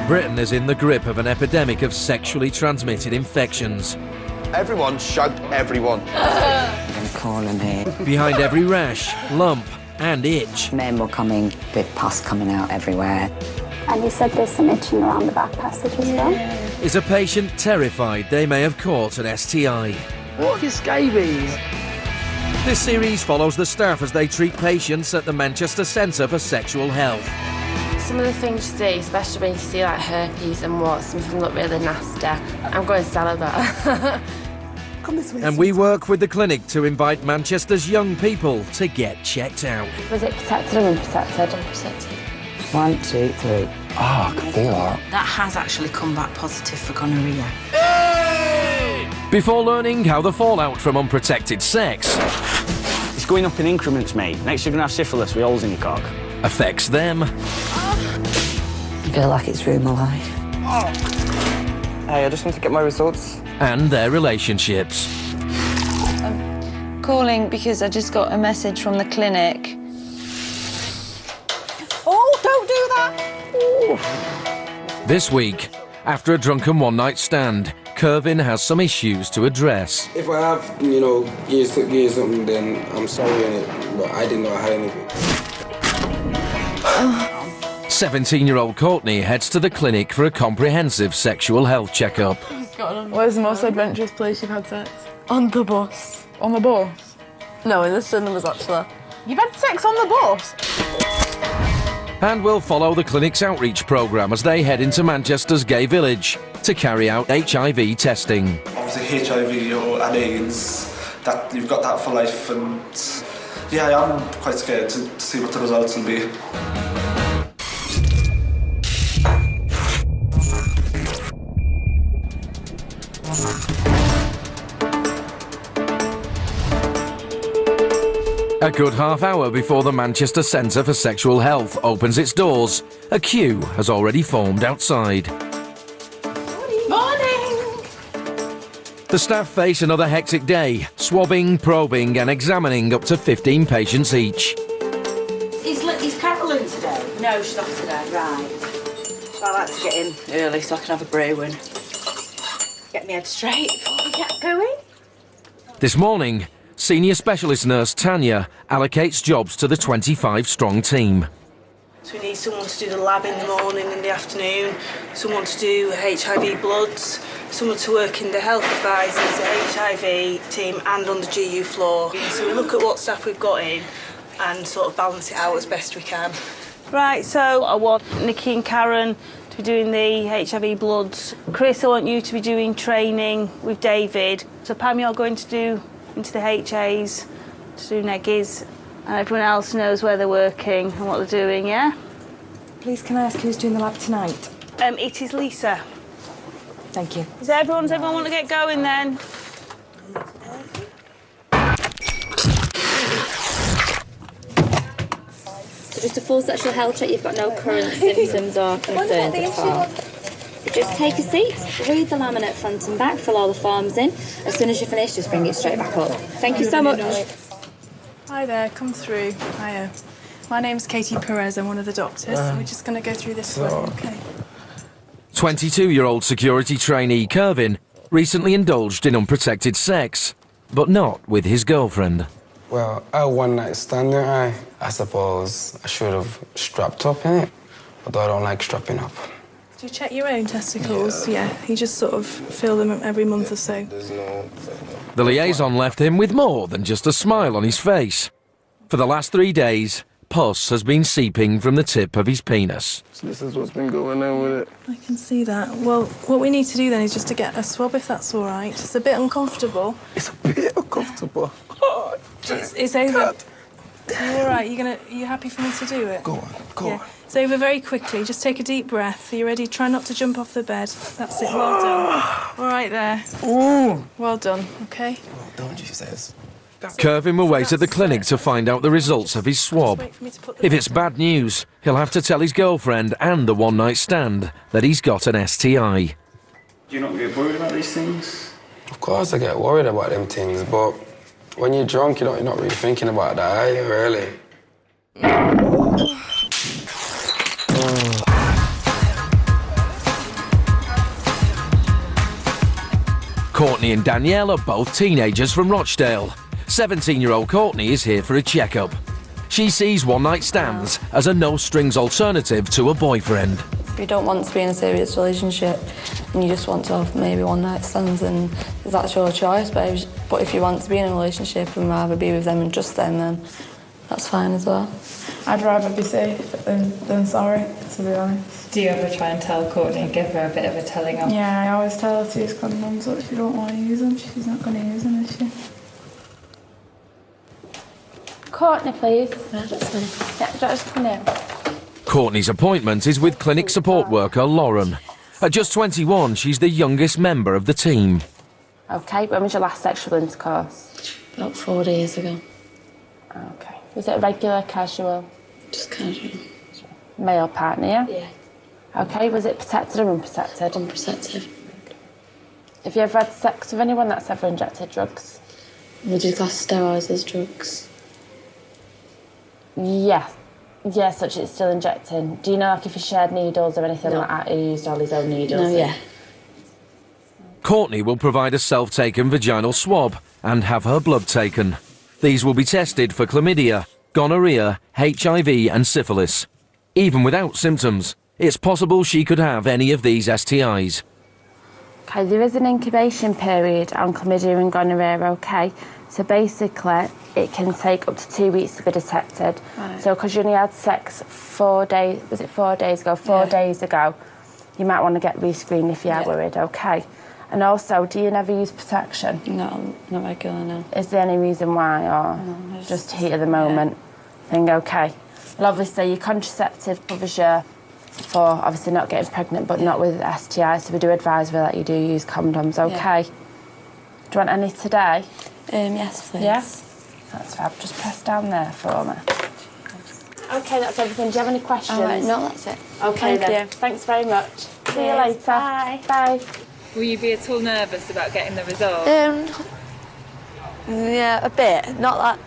Britain is in the grip of an epidemic of sexually transmitted infections. Everyone shout everyone. I'm calling here. Behind every rash, lump and itch Men were coming, with pus coming out everywhere. And you said there's some itching around the back passage as well? is a patient terrified they may have caught an STI. What is scabies? This series follows the staff as they treat patients at the Manchester Centre for Sexual Health. Some of the things you see, especially when you see like herpes and warts, some of them look really nasty. I'm going to sell that. And we work with the clinic to invite Manchester's young people to get checked out. Was it protected or unprotected? Unprotected. 1, 2, 3. I can feel that. That has actually come back positive for gonorrhea. Before learning how the fallout from unprotected sex It's going up in increments, mate. Next you're going to have syphilis with holes in your cock. affects them I feel like it's ruined my life. Hey, I just want to get my results. and their relationships. Calling because I just got a message from the clinic. Oh, don't do that! This week, after a drunken one-night stand, Kervin has some issues to address. If I have, years something, then I'm sorry in it, but I didn't know I had anything. 17-year-old Courtney heads to the clinic for a comprehensive sexual health checkup. Where's the most adventurous place you've had sex? On the bus. On the bus? No, in the cinemas, actually. You've had sex on the bus? And we'll follow the clinic's outreach programme as they head into Manchester's gay village to carry out HIV testing. Obviously HIV and AIDS, that you've got that for life, and yeah, I'm quite scared to see what the results will be. A good half hour before the Manchester Centre for Sexual Health opens its doors, a queue has already formed outside. Morning! The staff face another hectic day, swabbing, probing and examining up to 15 patients each. Is Carol in today? No, she's not today. Right. I like to get in early so I can have a brew and get my head straight before we get going. This morning, Senior Specialist Nurse Tanya allocates jobs to the 25-strong team. So we need someone to do the lab in the morning and the afternoon, someone to do HIV bloods, someone to work in the health advisors, the HIV team and on the GU floor. So we look at what staff we've got in and sort of balance it out as best we can. Right, so I want Nikki and Karen to be doing the HIV bloods. Chris, I want you to be doing training with David. So Pam, you're going to do into the HAs, to do neggies, and everyone else knows where they're working and what they're doing, yeah? Please, can I ask who's doing the lab tonight? It is Lisa. Thank you. Does everyone want to get going then? So just a full sexual health check, you've got no current symptoms or concerns at all. Just take a seat, read the laminate front and back, fill all the forms in. As soon as you finish, just bring it straight back up. Thank you so much. Hi there, come through. Hiya. My name's Katie Perez, I'm one of the doctors. We're just going to go through this way, okay? 22-year-old security trainee Kervin recently indulged in unprotected sex, but not with his girlfriend. Well, I had one night stand there. I suppose I should have strapped up in it, although I don't like strapping up. Do you check your own testicles? Yeah, you just sort of feel them every month or so. There's no... The liaison left him with more than just a smile on his face. For the last 3 days, pus has been seeping from the tip of his penis. So this is what's been going on with it. I can see that. Well, what we need to do then is just to get a swab, if that's all right. It's a bit uncomfortable. It's a bit uncomfortable. Oh, it's over. Are you all right? Are you happy for me to do it? Go on. It's over very quickly. Just take a deep breath. Are you ready? Try not to jump off the bed. That's it. Well done. All right there. Ooh. Well done. Okay. Well done, she says. Kervin will wait at the clinic to find out the results of his swab. If it's bad news, he'll have to tell his girlfriend and the one-night stand that he's got an STI. Do you not get worried about these things? Of course I get worried about them things, but when you're drunk, you're not really thinking about that, are you, really? Courtney and Danielle are both teenagers from Rochdale. 17-year-old Courtney is here for a checkup. She sees one-night stands as a no-strings alternative to a boyfriend. If you don't want to be in a serious relationship and you just want to have maybe one-night stands, then that's your choice. But if you want to be in a relationship and rather be with them and just them, then that's fine as well. I'd rather be safe than sorry, to be honest. Do you ever try and tell Courtney and give her a bit of a telling off? Yeah, I always tell her to use condoms, but if you don't want to use them, she's not going to use them, is she? Courtney, please. Yeah, just come in. Courtney's appointment is with clinic support worker Lauren. At just 21, she's the youngest member of the team. OK, when was your last sexual intercourse? About 4 days ago. OK. Was it regular, casual? Just casual. Male partner, yeah? Yeah. OK, was it protected or unprotected? Unprotected. Have you ever had sex with anyone that's ever injected drugs? Would you class steroids as drugs? Yeah. Yeah, such it's still injecting. Do you know like if he shared needles or anything like that? He used all his own needles? No, yeah. Courtney will provide a self-taken vaginal swab and have her blood taken. These will be tested for chlamydia, gonorrhea, HIV and syphilis. Even without symptoms, it's possible she could have any of these STIs. OK, there is an incubation period on chlamydia and gonorrhea, OK? So basically, it can take up to 2 weeks to be detected. Right. So because you only had sex 4 days, was it 4 days ago? 4 days ago, you might want to get rescreened if you are worried, OK? And also, do you never use protection? No, not regular, no. Is there any reason why, or no, just heat of the moment thing, OK? Well, obviously, your contraceptive covers you for obviously not getting pregnant, but not with STI, so we do advise that you do use condoms, OK? Do you want any today? Yes, please. Yeah? That's fab. Just press down there for me. OK, that's everything. Do you have any questions? No, that's it. OK, Thank then. you. Thanks very much. See you later. Bye. Bye. Will you be at all nervous about getting the result? Yeah, a bit. Not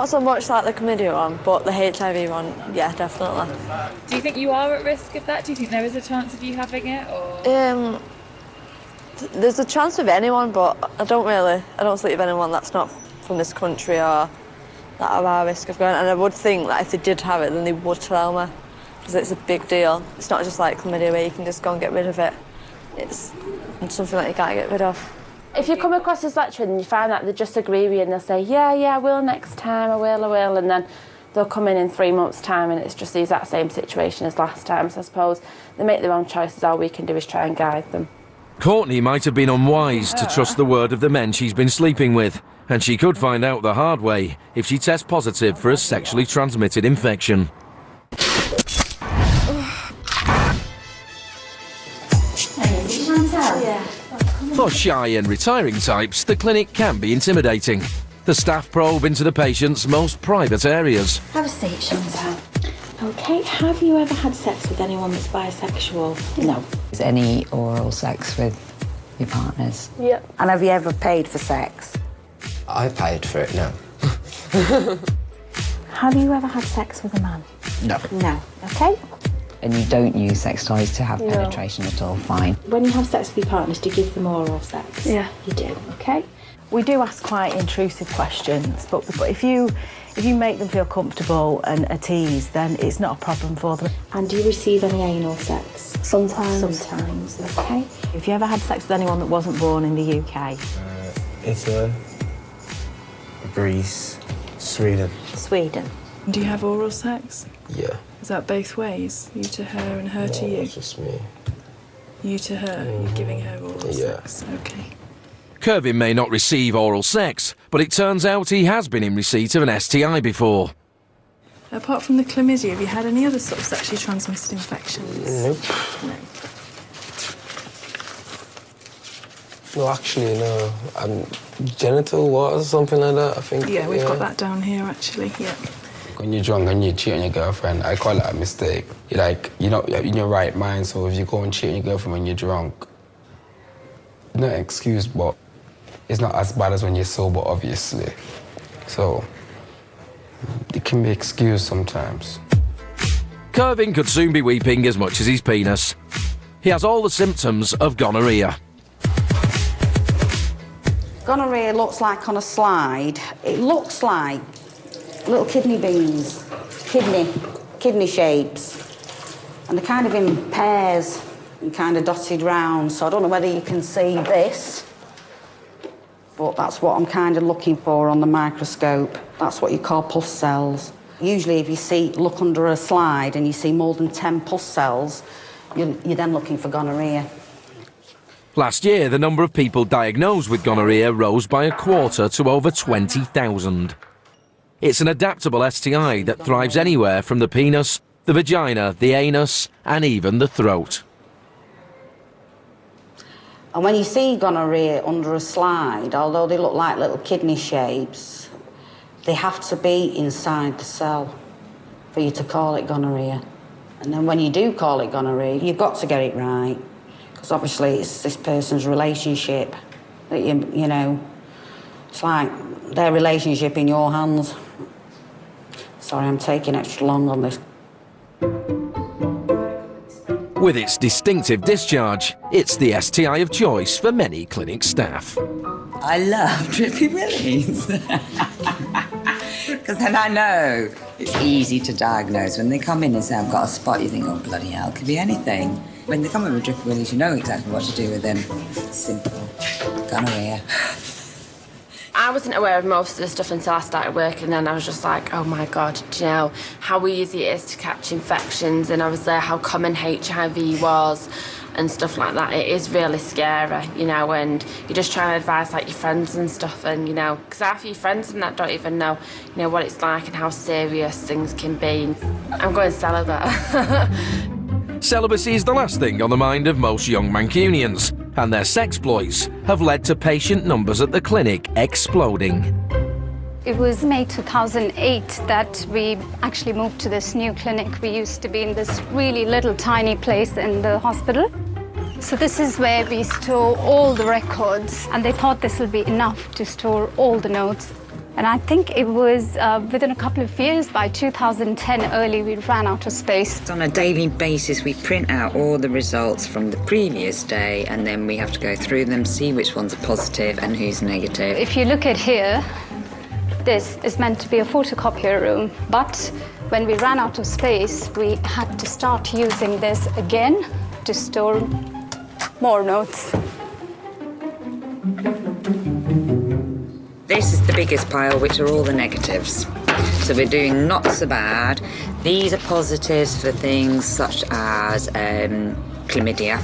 so much like the chlamydia one, but the HIV one, yeah, definitely. Do you think you are at risk of that? Do you think there is a chance of you having it, or...? There's a chance of anyone, but I don't sleep with anyone that's not from this country or that are at risk of going. And I would think that if they did have it, then they would tell me, because it's a big deal. It's not just like chlamydia where you can just go and get rid of it. It's something that you can't get rid of. If you come across this lecturer and you find that they just agree with you and they'll say, yeah, I will next time, I will, and then they'll come in 3 months' time and it's just the exact same situation as last time. So I suppose they make their own choices. All we can do is try and guide them. Courtney might have been unwise to trust the word of the men she's been sleeping with, and she could find out the hard way if she tests positive for a sexually transmitted infection. For shy and retiring types, the clinic can be intimidating. The staff probe into the patient's most private areas. Have a seat, Chantal. OK, have you ever had sex with anyone that's bisexual? No. Is any oral sex with your partners? Yep. And have you ever paid for sex? I paid for it, no. Have you ever had sex with a man? No. No. OK? And you don't use sex toys to have penetration at all? Fine. When you have sex with your partners, do you give them oral sex? Yeah. You do, OK? We do ask quite intrusive questions, but if you make them feel comfortable and at ease, then it's not a problem for them. And do you receive any anal sex? Sometimes. Sometimes, OK? If you ever had sex with anyone that wasn't born in the UK? Italy, Greece, Sweden. Sweden. Do you have oral sex? Yeah. Is that both ways? You to her and her to you? It's just me. You to her, you're giving her oral sex? OK. Kervin may not receive oral sex, but it turns out he has been in receipt of an STI before. Apart from the chlamydia, have you had any other sort of sexually transmitted infections? Nope. No. No, actually, no. Genital what or something like that, I think. Yeah, we've got that down here, actually, yeah. When you're drunk and you cheat on your girlfriend, I call that a mistake. You're not in your right mind, so if you go and cheat on your girlfriend when you're drunk, not an excuse, but it's not as bad as when you're sober, obviously. So, it can be excused sometimes. Kervin could soon be weeping as much as his penis. He has all the symptoms of gonorrhea. Gonorrhea looks like on a slide, it looks like little kidney beans, kidney shapes. And they're kind of in pairs and kind of dotted round. So I don't know whether you can see this, but that's what I'm kind of looking for on the microscope. That's what you call pus cells. Usually if you look under a slide and you see more than 10 pus cells, you're then looking for gonorrhea. Last year, the number of people diagnosed with gonorrhea rose by 1/4 to over 20,000. It's an adaptable STI that thrives anywhere from the penis, the vagina, the anus, and even the throat. And when you see gonorrhea under a slide, although they look like little kidney shapes, they have to be inside the cell for you to call it gonorrhea. And then when you do call it gonorrhea, you've got to get it right. Because obviously it's this person's relationship that you know, it's like their relationship in your hands. Sorry, I'm taking extra long on this. With its distinctive discharge, it's the STI of choice for many clinic staff. I love Drippy Willies. Because then I know it's easy to diagnose. When they come in and say, I've got a spot, you think, oh, bloody hell, it could be anything. When they come in with Drippy Willies, you know exactly what to do with them. It's simple. Gonorrhea. I wasn't aware of most of the stuff until I started working, and then I was just like, oh my God, do you know how easy it is to catch infections? And I was there, how common HIV was and stuff like that. It is really scary, you know, and you're just trying to advise like your friends and stuff, and you know, because half of your friends and that don't even know, you know, what it's like and how serious things can be. I'm going celibate. Celibacy is the last thing on the mind of most young Mancunians, and their sexploits have led to patient numbers at the clinic exploding. It was May 2008 that we actually moved to this new clinic. We used to be in this really little tiny place in the hospital. So this is where we store all the records, and they thought this will be enough to store all the notes. And I think it was within a couple of years, by 2010 early, we ran out of space. On a daily basis, we print out all the results from the previous day, and then we have to go through them, see which ones are positive and who's negative. If you look at here, this is meant to be a photocopier room, but when we ran out of space, we had to start using this again to store more notes. This is the biggest pile, which are all the negatives. So we're doing not so bad. These are positives for things such as chlamydia,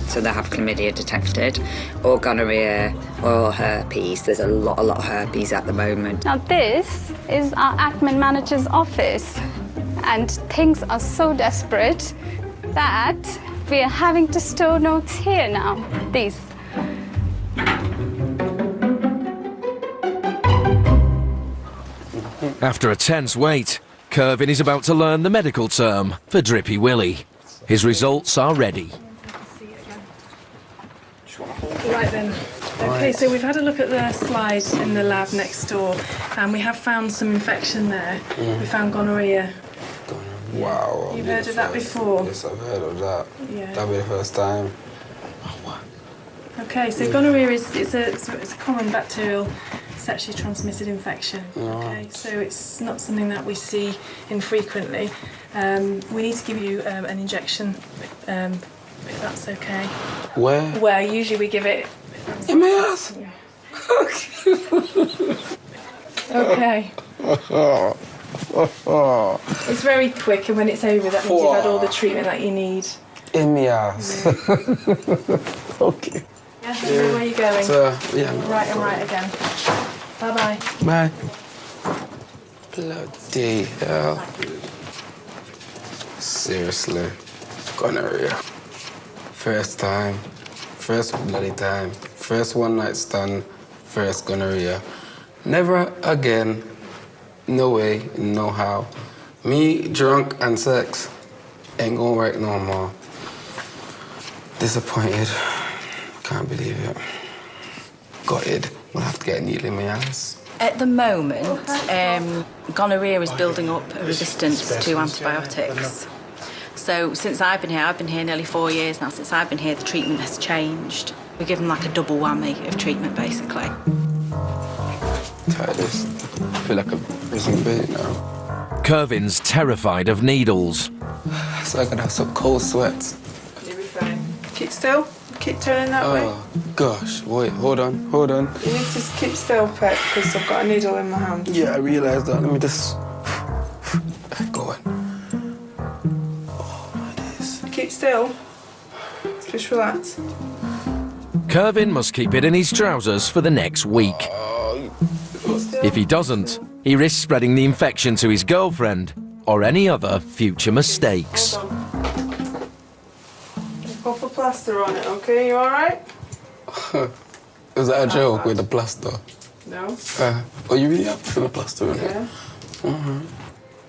so they have chlamydia detected, or gonorrhea, or herpes. There's a lot of herpes at the moment. Now this is our admin manager's office, and things are so desperate that we are having to store notes here now, these. After a tense wait, Kervin is about to learn the medical term for Drippy Willy. His results are ready. Right then. Okay, so we've had a look at the slide in the lab next door, and we have found some infection there. We found gonorrhea. Wow. You've heard of that before? Yes, I've heard of that. Yeah. That'll be the first time. Okay, so gonorrhea is it's a common bacterial sexually transmitted infection. Okay, so it's not something that we see infrequently. We need to give you an injection, if that's okay. Where? Where usually we give it. In my ass. Okay. It's very quick, and when it's over, that means you've had all the treatment that you need. In my ass. Okay. Yeah, where are you going? Yeah. Right and right again. Bye-bye. Bye. Bloody hell. Seriously. Gonorrhea. First time. First bloody time. First one night stand. First gonorrhea. Never again. No way, no how. Me, drunk, and sex ain't gonna work no more. Disappointed. Can't believe it. Gutted. We'll have to get a needle in my ass. At the moment, gonorrhea is building up a resistance to antibiotics. So since I've been here nearly 4 years now, since I've been here, the treatment has changed. We give them like a double whammy of treatment, basically. Tired of this. I feel like a prison bait now. Kervin's terrified of needles. So I could have some cold sweats. You'll be fine. Keep still. Keep turning that way. Oh, gosh. Wait, hold on. You need to keep still, Pet, because I've got a needle in my hand. Yeah, I realised that. Let me just... go on. Keep still. Just relax. Kervin must keep it in his trousers for the next week. If he doesn't, he risks spreading the infection to his girlfriend or any other future mistakes. Pop a plaster on it, okay? You alright? Is that a joke with the plaster? No. Oh, you really have to put a plaster on it? Yeah.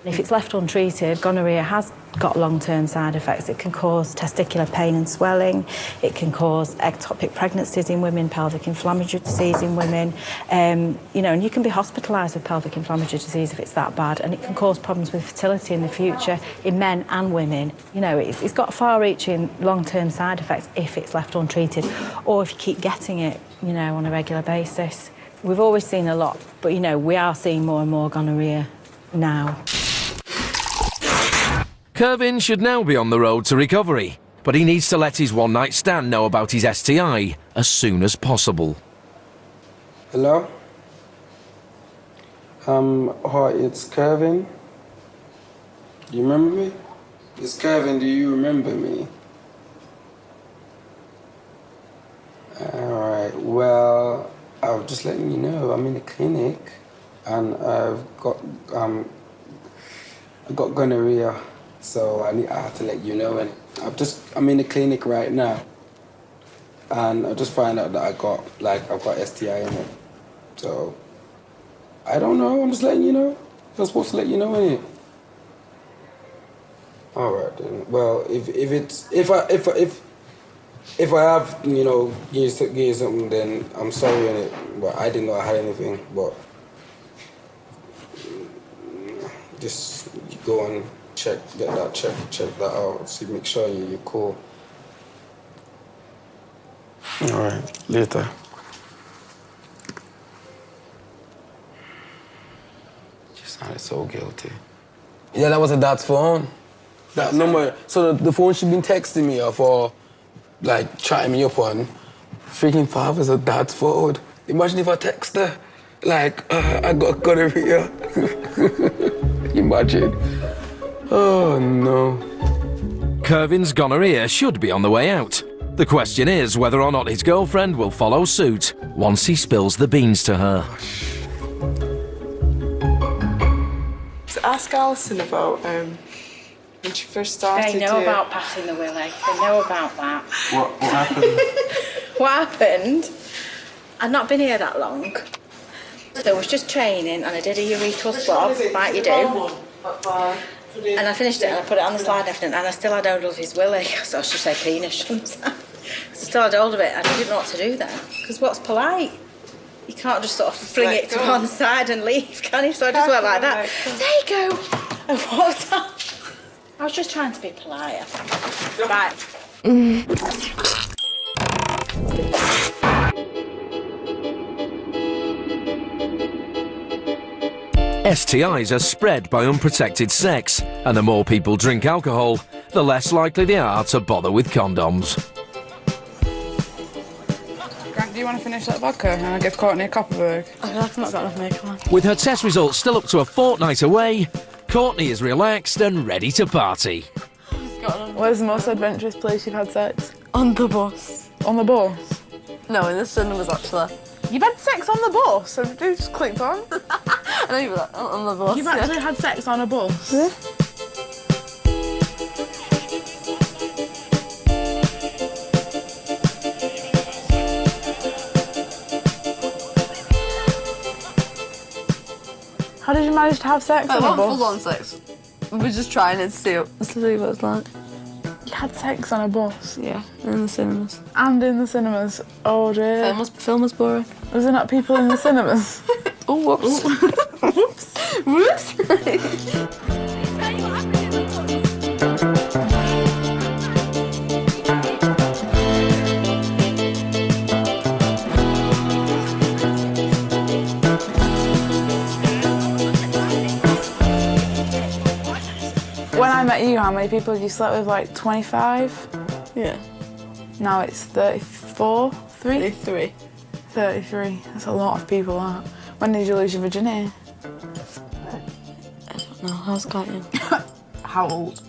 If it's left untreated, gonorrhea has got long-term side effects. It can cause testicular pain and swelling. It can cause ectopic pregnancies in women, pelvic inflammatory disease in women. You know, and you can be hospitalised with pelvic inflammatory disease if it's that bad, and it can cause problems with fertility in the future in men and women. You know, it's got far-reaching long-term side effects if it's left untreated, or if you keep getting it, you know, on a regular basis. We've always seen a lot, but, you know, we are seeing more and more gonorrhea now. Kervin should now be on the road to recovery, but he needs to let his one-night stand know about his STI as soon as possible. Hello? Hi, it's Kervin. Do you remember me? It's Kervin, do you remember me? Alright, well, I was just letting you know, I'm in the clinic and I've got gonorrhea. So I have to let you know, and I'm in the clinic right now, and I just find out that I've got STI in it. So I don't know. I'm just letting you know. I'm supposed to let you know, innit? All right then. Well, if I have, you know, give you something, then I'm sorry, innit? But I didn't know I had anything. But just go and check that out. See, make sure you're cool. All right, later. You sounded so guilty. Yeah, that was a dad's phone. That number. So the phone she'd been texting me off or like chatting me up on. Freaking father's a dad's phone. Imagine if I text her, like, I got gonorrhea. Imagine. Oh, no. Kervin's gonorrhea should be on the way out. The question is whether or not his girlfriend will follow suit once he spills the beans to her. So ask Alison about when she first started. They know about passing the willy. They know about that. What happened? What happened? I'd not been here that long. So I was just training and I did a urethral swab, like you do. And I finished it and I put it on the slide and everything, and I still had hold of his willy, so I should say penis, shouldn't I? So I still had hold of it and I didn't know what to do then. Because what's polite? You can't just sort of fling it to one side and leave, can you? So I just went like that. There you go. And walked off. I was just trying to be polite, I think. Right. STIs are spread by unprotected sex, and the more people drink alcohol, the less likely they are to bother with condoms. Grant, do you want to finish that vodka and I'll give Courtney a Copperberg? I've not got enough makeup on. With her test results still up to a fortnight away, Courtney is relaxed and ready to party. Where's the most adventurous place you've had sex? On the bus. On the bus? No, in the cinemas actually. You've had sex on the bus? Have you just clicked on? I know you've had on the bus. You've actually had sex on a bus? Yeah. How did you manage to have sex on a bus? Full on sex. We were just trying to see what it's like. You had sex on a bus? Yeah, in the cinemas. And in the cinemas? Oh dear. Film was boring. Was there not people in the cinemas? Oh, whoops. Whoops. I met you, how many people had you slept with? Like 25? Yeah. Now it's 34? 33. 33. That's a lot of people, that. When did you lose your virginity? I don't know. How's got you? How old?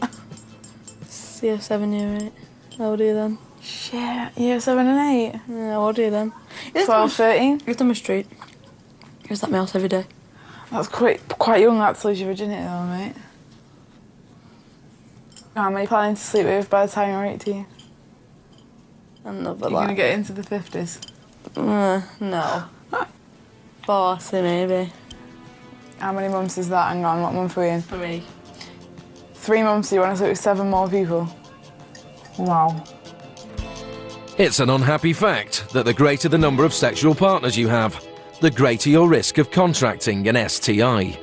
Year 7, year 8. How old are you then? Shit, year 7 and 8? Yeah, how old are you then? 12, 13? He was on my street. He was at my house every day. That's quite young, that, to lose your virginity, though, mate. How many planning to sleep with by the time you're 18? Another You're gonna get into the 50s? No. 40 maybe. How many months is that? Hang on, what month are we in? 3. 3 months, you want to sleep with 7 more people? Wow. It's an unhappy fact that the greater the number of sexual partners you have, the greater your risk of contracting an STI.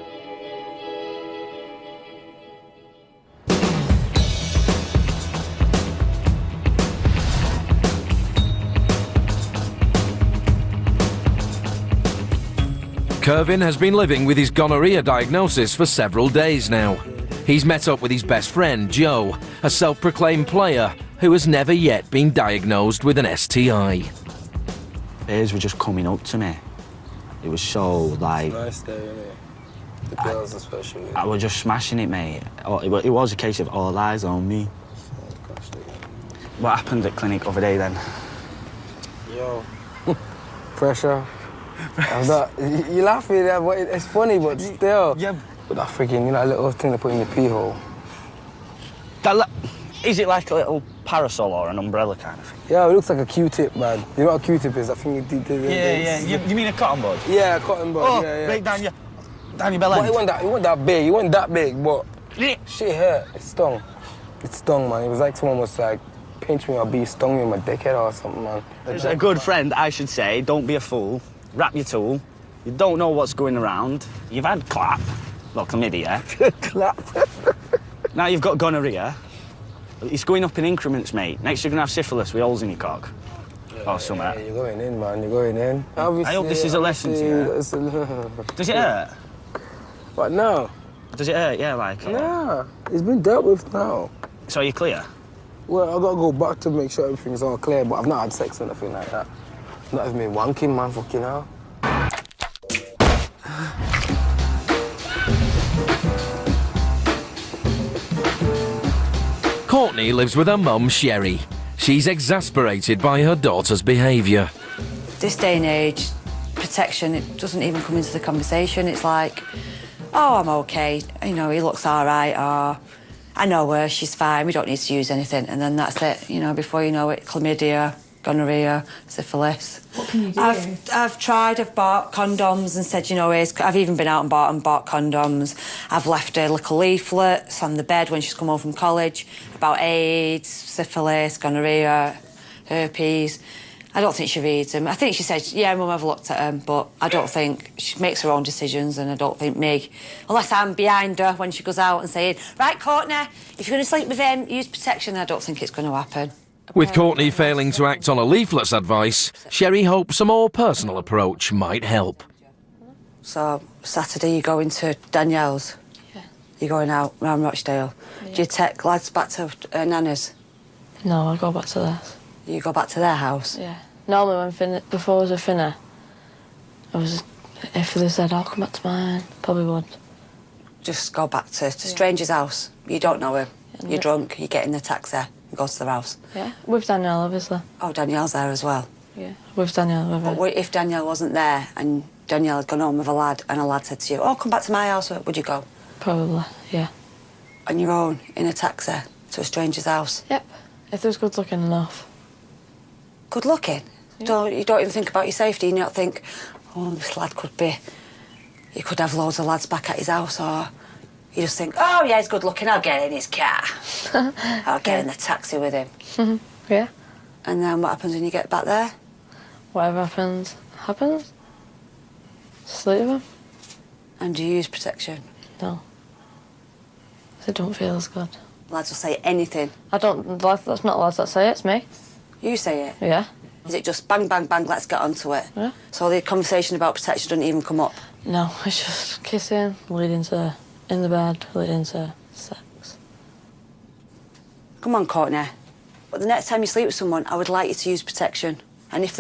Kervin has been living with his gonorrhea diagnosis for several days now. He's met up with his best friend, Joe, a self-proclaimed player who has never yet been diagnosed with an STI. Bears were just coming up to me. It was so, like... It's nice there, isn't it? The girls especially. I was just smashing it, mate. It was a case of all eyes on me. What happened at clinic over there, then? Yo. Pressure. I'm not, you're laughing there, but it's funny, but still. Yeah. With that freaking, you know, that little thing they put in your pee hole. Is it like a little parasol or an umbrella kind of thing? Yeah, it looks like a Q-tip, man. You know what a Q-tip is? I think Yeah. You mean a cotton bud? Yeah, a cotton bud, oh, yeah. Right down your belly. But it wasn't that big. It wasn't that big, but shit hurt. It stung. It stung, man. It was like someone was like, pinch me or be stung me in my dickhead or something, man. As a good friend, I should say, don't be a fool. Wrap your tool. You don't know what's going around. You've had clap. Well, chlamydia. Clap. Now you've got gonorrhea. It's going up in increments, mate. Next you're going to have syphilis with holes in your cock. Or something. Yeah, you're going in, man. You're going in. Obviously, I hope this is a lesson to you. Does it hurt? What, no? Does it hurt, yeah, like? Nah, it's been dealt with now. So you're clear? Well, I've got to go back to make sure everything's all clear, but I've not had sex or anything like that. Not even been wanking, man, fucking hell. Courtney lives with her mum, Sherry. She's exasperated by her daughter's behaviour. This day and age, protection, it doesn't even come into the conversation. It's like, oh, I'm okay, you know, he looks all right, or I know her, she's fine, we don't need to use anything. And then that's it, you know, before you know it, chlamydia, gonorrhea, syphilis. What can you do? I've tried, I've bought condoms and said, you know, I've even been out and bought condoms. I've left her little leaflets on the bed when she's come home from college about AIDS, syphilis, gonorrhea, herpes. I don't think she reads them. I think she said, yeah, Mum, I've looked at them, but I don't think she makes her own decisions, and I don't think me, unless I'm behind her when she goes out and saying, right, Courtney, if you're going to sleep with him, use protection, I don't think it's going to happen. With Courtney failing to act on a leaflet's advice, Sherry hopes a more personal approach might help. So, Saturday you're going to Danielle's? Yeah. You're going out round Rochdale? Yeah. Do you take lads back to Nana's? No, I go back to theirs. You go back to their house? Yeah. Normally before I was a finner, if they said, I'll come back to mine, probably would. Just go back to stranger's house. You don't know him. Yeah, you're drunk, you get in the taxi and go to their house. Yeah, with Danielle, obviously. Oh, Danielle's there as well? Yeah, with Danielle. But if Danielle wasn't there and Danielle had gone home with a lad and a lad said to you, oh, come back to my house, would you go? Probably, yeah. On your own, in a taxi, to a stranger's house? Yep, if they was good looking enough. Good looking? Yeah. You don't even think about your safety, and you don't think, oh, this lad could be... You could have loads of lads back at his house, or... You just think, oh, yeah, he's good looking, I'll get in his car. I'll get in the taxi with him. Yeah. And then what happens when you get back there? Whatever happens, happens. Sleep with him. And do you use protection? No. It don't feel as good. Lads will say anything. I don't... That's not lads that say it, it's me. You say it? Yeah. Is it just bang, bang, bang, let's get onto it? Yeah. So the conversation about protection doesn't even come up? No, it's just kissing, leading to... In the bed, leading to sex. Come on, Courtney. But the next time you sleep with someone, I would like you to use protection. And if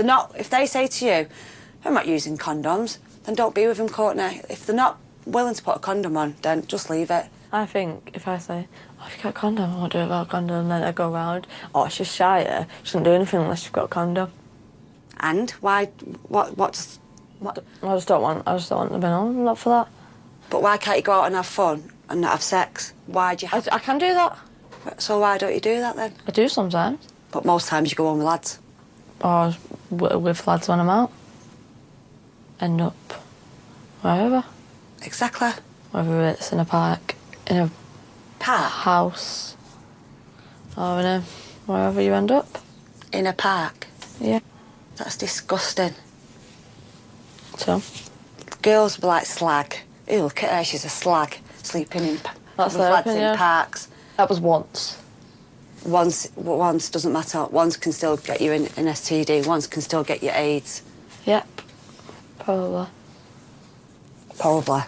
they say to you, I'm not using condoms, then don't be with them, Courtney. If they're not willing to put a condom on, then just leave it. I think if I say, oh, if you've got a condom, I won't do it without a condom, and then I go round, oh, she's shy, she doesn't do anything unless she's got a condom. And why? What? I just don't want to be on. I'm not for that. But why can't you go out and have fun and not have sex? Why do you have... I can do that. So why don't you do that then? I do sometimes. But most times you go on with lads. Or with lads when I'm out. End up wherever. Exactly. Whether it's in a park, in a house, or in a wherever you end up. In a park? Yeah. That's disgusting. So? Girls be like slag. Ew, look at her, she's a slag. Sleeping in That's with lads opinion. in parks. That was once. Once doesn't matter. Once can still get you an STD. Once can still get you AIDS. Yep. Probably. Probably.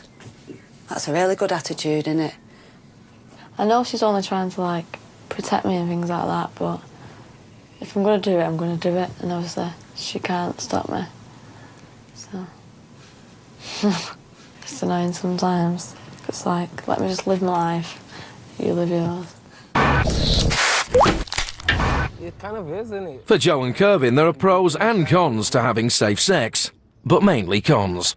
That's a really good attitude, isn't it? I know she's only trying to, like, protect me and things like that, but if I'm going to do it, I'm going to do it. And obviously, she can't stop me. So... it's annoying sometimes. It's like, let me just live my life. You live yours. It kind of is, isn't it? For Joe and Kervin, there are pros and cons to having safe sex, but mainly cons.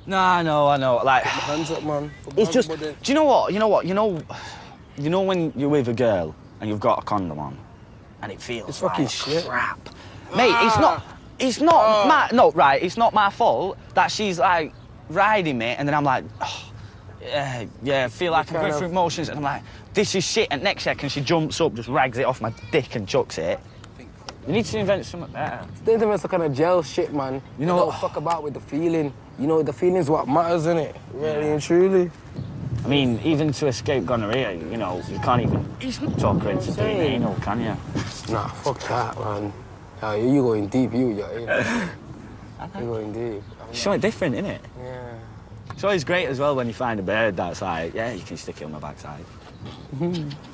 No, I know. Like, Hands up, man. it's just. Do you know what? You know when you're with a girl and you've got a condom on, and it feels It's fucking like shit. crap. Mate, it's not my. No, right. It's not my fault that she's like riding me, and then I'm like, oh, yeah, I feel like I'm going through motions, and I'm like, this is shit. And next second, she jumps up, just rags it off my dick and chucks it. You need to invent something better. They invent some kind of gel shit, man. You know, don't fuck about with the feeling. You know, the feeling's what matters, isn't it? Really and truly. I mean, even to escape gonorrhea, you know, you can't even talk her into doing anal, can you? Nah, fuck that, man. You're going deep, you're going deep. It's something different, isn't it? Yeah. It's always great as well when you find a bird that's like, yeah, you can stick it on my backside.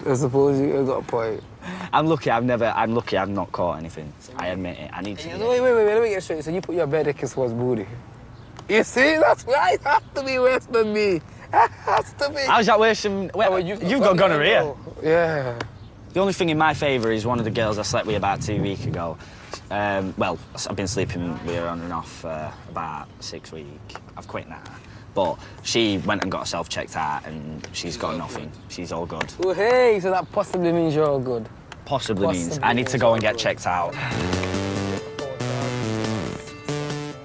I suppose you got a point. I'm lucky I've not caught anything. I admit it. I need to. Wait, let me get straight. So you put your bare dick in someone's booty. You see? That's why it has to be worse than me. It has to be. How's that worse than... Well, you've got gonorrhea. Yeah. The only thing in my favour is one of the girls I slept with about 2 weeks ago. Well, I've been sleeping with her on and off for about 6 weeks. I've quit now. But she went and got herself checked out and she's got nothing. She's all good. Well, hey, so that possibly means you're all good. Possibly means I need to go and get checked out.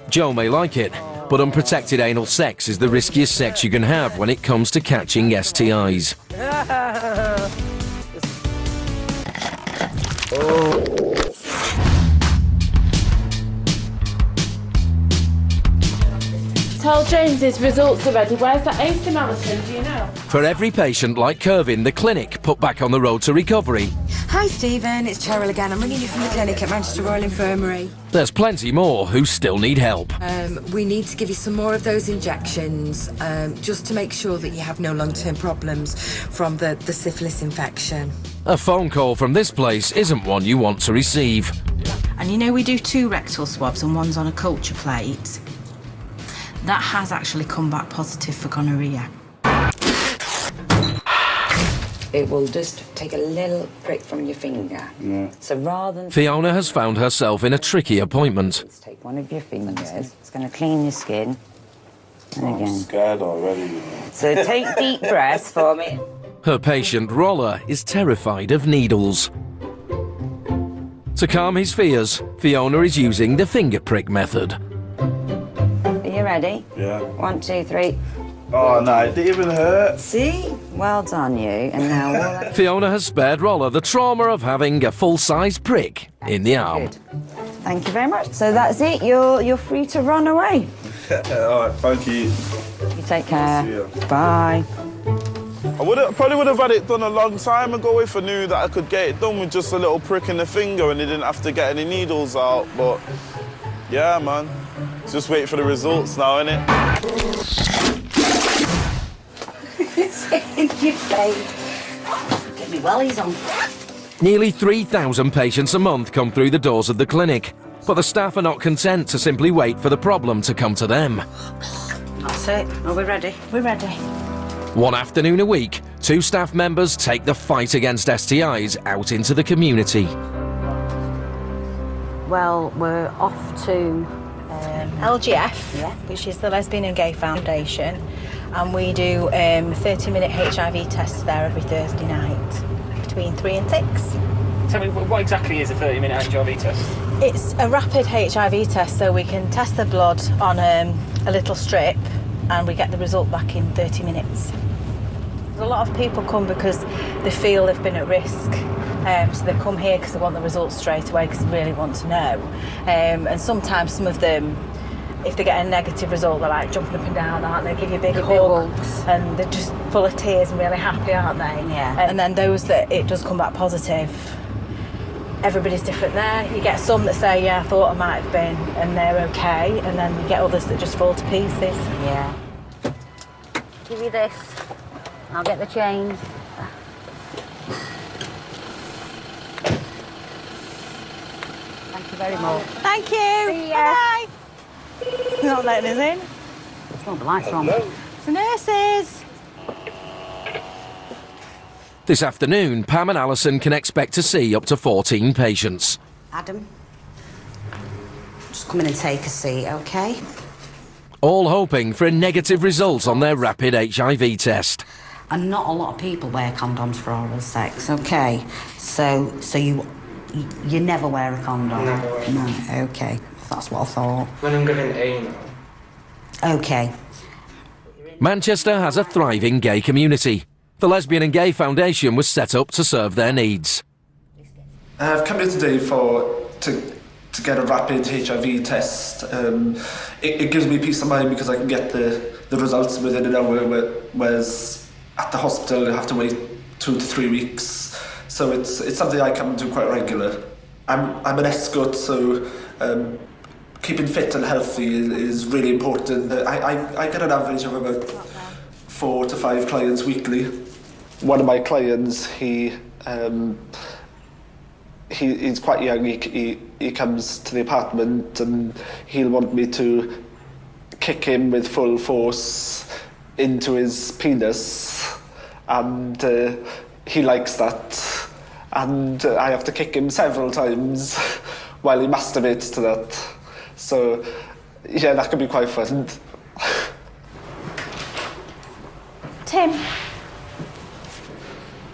Joe may like it, but unprotected anal sex is the riskiest sex you can have when it comes to catching STIs. Tell James his results are ready. Where's that ASIM, Alison? Do you know? For every patient like Kervin, the clinic put back on the road to recovery. Hi, Stephen. It's Cheryl again. I'm ringing you from the clinic at Manchester Royal Infirmary. There's plenty more who still need help. We need to give you some more of those injections, just to make sure that you have no long-term problems from the syphilis infection. A phone call from this place isn't one you want to receive. And you know we do 2 rectal swabs and one's on a culture plate. That has actually come back positive for gonorrhea. It will just take a little prick from your finger. Yeah. So rather than... Fiona has found herself in a tricky appointment. Let's take one of your fingers. It's going to clean your skin. And again. I'm scared already. So take deep breaths for me. Her patient, Roller, is terrified of needles. To calm his fears, Fiona is using the finger prick method. Are you ready? Yeah. 1, 2, 3. Oh, no, it didn't even hurt. See? Well done, you. And now all I... Fiona has spared Roller the trauma of having a full-size prick in the arm. Good. Thank you very much. So that's it. You're free to run away. All right, thank you. You take care. Bye. I probably would have had it done a long time ago if I knew that I could get it done with just a little prick in the finger and they didn't have to get any needles out. But yeah, man, just wait for the results now, innit? It's in your face. Get me wellies on. Nearly 3,000 patients a month come through the doors of the clinic, but the staff are not content to simply wait for the problem to come to them. That's it. Are we ready? We're ready. One afternoon a week, 2 staff members take the fight against STIs out into the community. Well, we're off to LGF, which is the Lesbian and Gay Foundation, and we do 30-minute HIV tests there every Thursday night between 3 and 6. Tell me, what exactly is a 30-minute HIV test? It's a rapid HIV test, so we can test the blood on a little strip and we get the result back in 30 minutes. A lot of people come because they feel they've been at risk, so they come here because they want the results straight away because they really want to know. And sometimes some of them, if they get a negative result, they're like jumping up and down, aren't they? Give you a big hug, and they're just full of tears and really happy, aren't they? Yeah. And then those that it does come back positive, everybody's different there. You get some that say, yeah, I thought I might have been, and they're okay, and then you get others that just fall to pieces. Yeah. Give you this. I'll get the change. Thank you very much. Thank you. See ya. Bye. Not letting us in. Oh, the lights are on. It's the nurses. This afternoon, Pam and Alison can expect to see up to 14 patients. Adam, just come in and take a seat, OK? All hoping for a negative result on their rapid HIV test. And not a lot of people wear condoms for oral sex, OK? So you never wear a condom? Never. No, OK. That's what I thought. When I'm giving anal. OK. Manchester has a thriving gay community. The Lesbian and Gay Foundation was set up to serve their needs. I've come here today to get a rapid HIV test. It gives me peace of mind because I can get the results within an hour, whereas at the hospital I have to wait 2 to 3 weeks. So it's something I come to quite regular. I'm an escort, so keeping fit and healthy is really important. I get an average of about 4 to 5 clients weekly. One of my clients, he's quite young. He comes to the apartment and he'll want me to kick him with full force into his penis, and he likes that. And I have to kick him several times while he masturbates to that. So, yeah, that can be quite fun. Tim.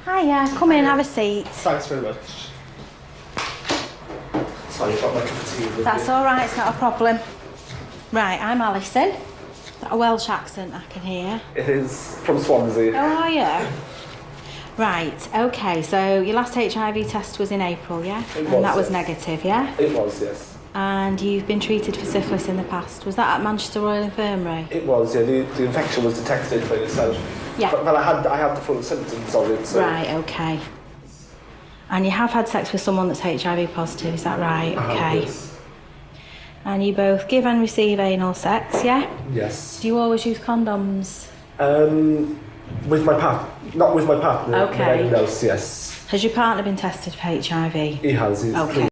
Hiya, come in, have a seat. Thanks very much. Sorry, I've got my cup of tea with That's me. all right, it's not a problem. Right, I'm Alison. Got a Welsh accent I can hear. It is from Swansea. Oh, are you? Right, OK, so your last HIV test was in April, yeah? It was, and that was yes. negative, yeah? It was, yes. And you've been treated for syphilis in the past. Was that at Manchester Royal Infirmary? It was, yeah. The infection was detected by yourself. Yeah. But I had the full symptoms of it. So. Right, OK. And you have had sex with someone that's HIV positive, is that right? OK. Yes. And you both give and receive anal sex, yeah? Yes. Do you always use condoms? With my partner, not with my partner. Okay. With anyone else, yes. Has your partner been tested for HIV? He has. He's clean